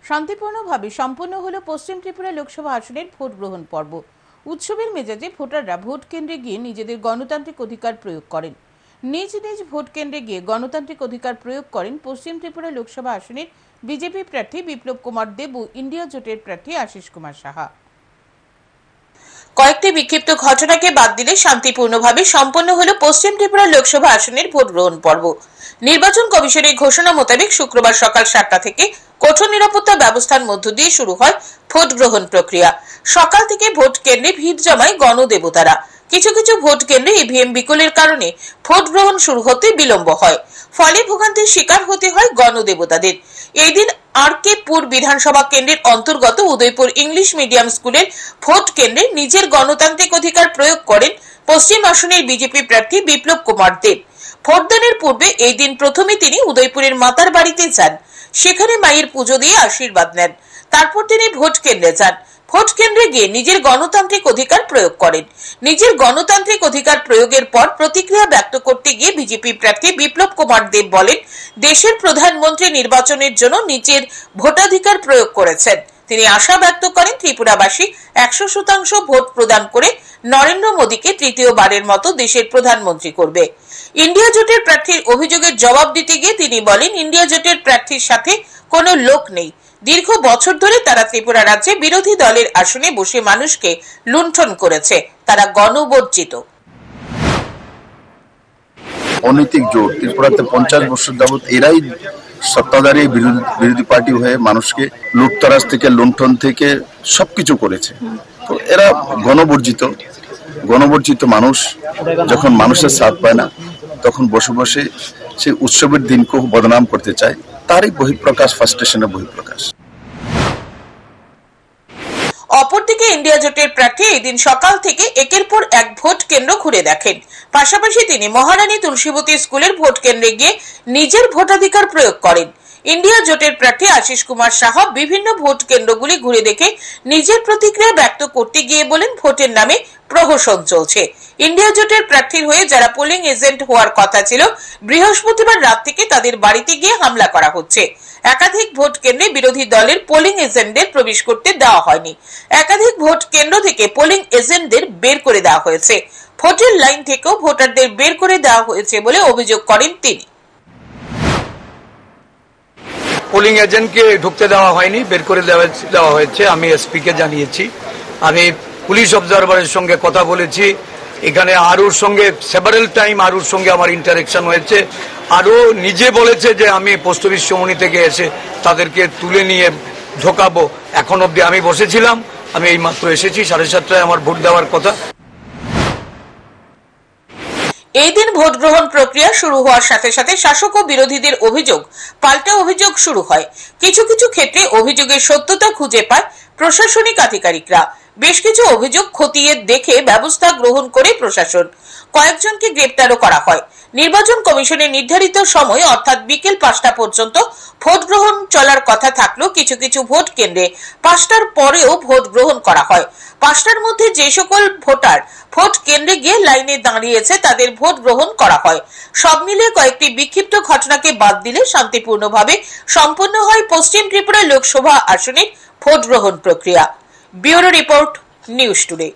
শান্তিপূর্ণভাবে সম্পন্ন হলো পশ্চিম ত্রিপুরা লোকসভা আসনের ভোট গ্রহণ পর্ব। উৎসবের মেজাজে ভোটাররা ভোট কেন্দ্রে গিয়ে নিজেদের গণতান্ত্রিক অধিকার প্রয়োগ করেন। নিজ নিজ ভোট কেন্দ্রে গিয়ে গণতান্ত্রিক অধিকার প্রয়োগ করেন পশ্চিম ত্রিপুরা লোকসভা আসনের বিজেপি প্রার্থী বিপ্লব কুমার দেব ও ইন্ডিয়া জোটের প্রার্থী আশিস কুমার সাহা। কয়েকটি বিক্ষিপ্ত ঘটনাকে বাদ দিলে শান্তিপূর্ণভাবে সম্পন্ন হলো পশ্চিম ত্রিপুরা লোকসভা আসনের ভোট গ্রহণ পর্ব। নির্বাচন কমিশনের ঘোষণা মোতাবেক শুক্রবার সকাল 7টা থেকে কঠোর নিরাপত্তা ব্যবস্থার মধ্য দিয়ে শুরু হয় ভোট গ্রহণ প্রক্রিয়া। সকাল থেকে ভোট কেন্দ্রে ভিড় জমায় গণদেবতারা। কিছু কিছু ভোট কেন্দ্রে ইভিএম বিকলের কারণে ভোট গ্রহণ শুরু হতে বিলম্ব হয়, ফলে ভোগান্তির শিকার হতে হয় গণদেবতাদের। এই দিন আর.কে. পুর বিধানসভা কেন্দ্রের অন্তর্গত উদয়পুর ইংলিশ মিডিয়াম স্কুলের ভোট কেন্দ্রে নিজের গণতান্ত্রিক অধিকার প্রয়োগ করেন পশ্চিম আসনের বিজেপি প্রার্থী বিপ্লব কুমার দেব। ভোটদানের পূর্বে এই দিন প্রথমে তিনি উদয়পুরের মাতার বাড়িতে যান, সেখানে মায়ের পুজো দিয়ে আশীর্বাদ নেন। তারপর তিনি ভোট কেন্দ্রে যান। ভোট কেন্দ্রে গিয়ে নিজের গণতান্ত্রিক অধিকার প্রয়োগ করেন। নিজের গণতান্ত্রিক অধিকার প্রয়োগের পর প্রতিক্রিয়া ব্যক্ত করতে গিয়ে বিজেপি প্রার্থী বিপ্লব কুমার দেব বলেন, দেশের প্রধানমন্ত্রী নির্বাচনের জন্য নিজের ভোটাধিকার প্রয়োগ করেছেন। তিনি আশা ব্যক্ত করেন ত্রিপুরাবাসী 100% ভোট প্রদান করে নরেন্দ্র মোদীকে তৃতীয়বারের মতো দেশের প্রধানমন্ত্রী করবে। ইন্ডিয়া জোটের প্রার্থীর অভিযোগের জবাব দিতে গিয়ে তিনি বলেন, ইন্ডিয়া জোটের প্রার্থীর সাথে কোনো লোক নেই। দীর্ঘ বছর ধরে তারা ত্রিপুরা রাজ্যে বিরোধী দলের আসনে বসে মানুষকে লুণ্ঠন করেছে। তারা গণবর্জিত। অনৈতিক জোট ত্রিপুরাতে 50 বছর যাবৎ এরাই সত্তাধারী বিরোধী পার্টি হয়ে মানুষকে লুটতরাজ থেকে লুণ্ঠন থেকে সবকিছু করেছে। তো এরা গণবর্জিত মানুষ যখন মানুষের সাথ পায় না, তখন বসে বসে সেই উৎসবের দিনকে বদনাম করতে চায়। তারই বহিঃপ্রকাশ, ফার্স্টেশনের বহিঃপ্রকাশ। অপরদিকে ইন্ডিয়া জোটের প্রার্থী এদিন সকাল থেকে একের পর এক ভোট কেন্দ্র ঘুরে দেখেন। পাশাপাশি তিনি মহারানী তুলসীবতী স্কুলের ভোট কেন্দ্রে গিয়ে নিজের ভোটাধিকার প্রয়োগ করেন। ইন্ডিয়া জোটের প্রার্থী আশিস কুমার সাহা বিভিন্ন ভোট কেন্দ্রগুলি ঘুরে দেখে নিজের প্রতিক্রিয়া ব্যক্ত করতে গিয়ে বলেন, ভোটের নামে প্রহসন চলছে। ইন্ডিয়া জোটের প্রার্থীর হয়ে যারা পোলিং এজেন্ট হওয়ার কথা ছিল, বৃহস্পতিবার রাত থেকে তাদের বাড়িতে গিয়ে হামলা করা হচ্ছে। একাধিক ভোট কেন্দ্রে বিরোধী দলের পোলিং এজেন্টদের প্রবেশ করতে দেওয়া হয়নি। একাধিক ভোট কেন্দ্র থেকে পোলিং এজেন্টদের বের করে দেওয়া হয়েছে। ভোটের লাইন থেকেও ভোটারদের বের করে দেওয়া হয়েছে বলে অভিযোগ করেন তিনি। পোলিং এজেন্টকে ঢুকতে দেওয়া হয়নি, বের করে দেওয়া হয়েছে। আমি এসপি কে জানিয়েছি। আমি পুলিশ অবজারভারের সঙ্গে কথা বলেছি। এখানে আরুর সঙ্গে সেভারেল টাইম আরুর সঙ্গে আমার ইন্টারেকশন হয়েছে। আরও নিজে বলেছে যে আমি পোস্ট অফিস চৌমুহনী থেকে এসে তাদেরকে তুলে নিয়ে ঢোকাবো। এখন অব্দি আমি বসেছিলাম, আমি এই মাত্র এসেছি। 7:30টায় আমার ভোট দেওয়ার কথা। এই দিন ভোট গ্রহণ প্রক্রিয়া শুরু হওয়ার সাথে সাথে শাসক ও বিরোধীদের অভিযোগ পাল্টা অভিযোগ শুরু হয়। কিছু কিছু ক্ষেত্রে অভিযোগের সত্যতা খুঁজে পায় প্রশাসনিক আধিকারিকরা। বেশ কিছু অভিযোগ খতিয়ে দেখে ব্যবস্থা গ্রহণ করে প্রশাসন। কয়েকজনকে গ্রেপ্তারও করা হয়। নির্বাচন কমিশনের নির্ধারিত সময় অর্থাৎ বিকেল 5টা পর্যন্ত ভোট গ্রহণ চলার কথা থাকলেও কিছু কিছু ভোট কেন্দ্রে 5টার পরেও ভোট গ্রহণ করা হয়। 5টার মধ্যে যে সকল ভোটার ভোট কেন্দ্রে গিয়ে লাইনে দাঁড়িয়েছে তাদের ভোট গ্রহণ করা হয়। সব মিলিয়ে কয়েকটি বিক্ষিপ্ত ঘটনাকে বাদ দিলে শান্তিপূর্ণভাবে সম্পন্ন হয় পশ্চিম ত্রিপুরা লোকসভা আসনের ভোট গ্রহণ প্রক্রিয়া। Bureau report, news today.